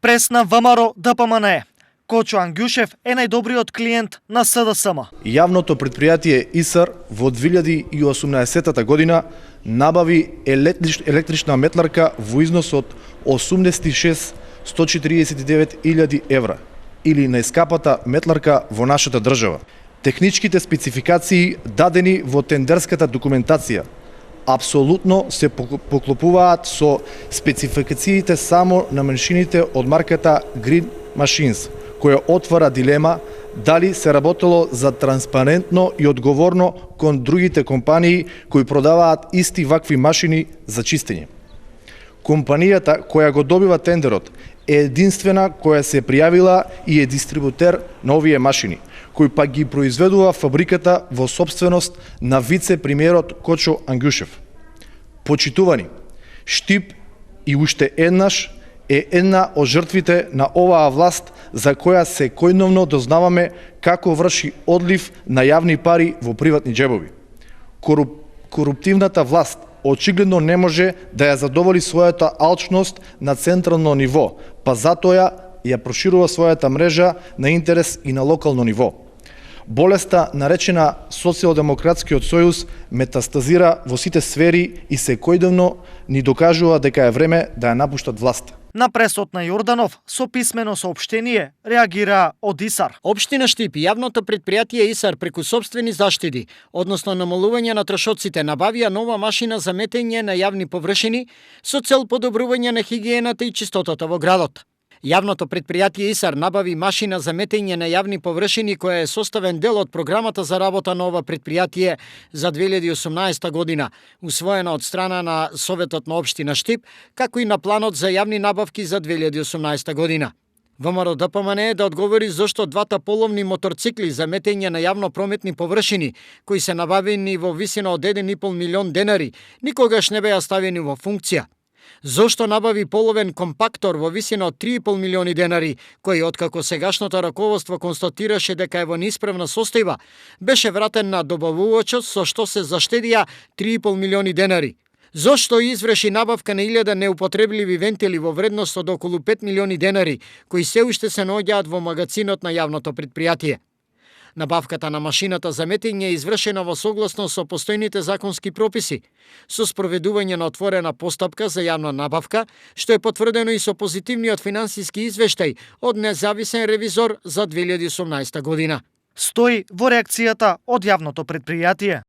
Прес на ВМРО ДПМН. Кочо Ангјушев е најдобриот клиент на СДСМ. Јавното предпријатие ИСАР во 2018 година набави електрична метларка во износ од 86.149.000 евра, или најскапата метларка во нашата држава. Техничките спецификации дадени во тендерската документација апсолутно се поклопуваат со спецификациите само на машините од марката Green Machines, која отвара дилема дали се работело за транспарентно и одговорно кон другите компании кои продаваат исти вакви машини за чистење. Компанијата која го добива тендерот е единствена која се пријавила и е дистрибутер на овие машини, кој пак ги произведува фабриката во собственост на вице-премиерот Кочо Ангјушев. Почитувани, Штип и уште еднаш е една од жртвите на оваа власт за која секојдневно дознаваме како врши одлив на јавни пари во приватни џебови. Коруптивната власт очигледно не може да ја задоволи својата алчност на централно ниво, па затоа ја проширува својата мрежа на интерес и на локално ниво. Болеста, наречена Социјалдемократскиот сојуз, метастазира во сите сфери и секојдневно ни докажува дека е време да ја напуштат власта. На пресот на Јорданов со писмено соопштение реагира од ИСАР. Општина Штип и јавното предпријатие ИСАР преку сопствени заштеди, односно намалување на трошоците, набавија нова машина за метење на јавни површини со цел подобрување на хигиената и чистотата во градот. Јавното предпријатие ИСАР набави машина за метење на јавни површини која е составен дел од програмата за работа на ова предпријатие за 2018 година, усвоена од страна на Советот на општина Штип, како и на планот за јавни набавки за 2018 година. ВМРО ДПМН е да одговори зошто двата половни моторцикли за метење на јавно прометни површини, кои се набавени во висина од 1,5 милион денари, никогаш не беа ставени во функција. Зошто набави половен компактор во висина од 3,5 милиони денари, кој откако сегашното раководство констатираше дека е во неисправна состојба, беше вратен на добавувачот со што се заштедија 3,5 милиони денари. Зошто изврши набавка на 1000 неупотребливи вентили во вредност од околу 5 милиони денари, кои се уште се наоѓаат во магацинот на јавното предпријатие. Набавката на машината за метење е извршена во согласно со постојните законски прописи, со спроведување на отворена постапка за јавна набавка, што е потврдено и со позитивниот финансиски извештај од независен ревизор за 2018 година. Стои во реакцијата од јавното предпријатие.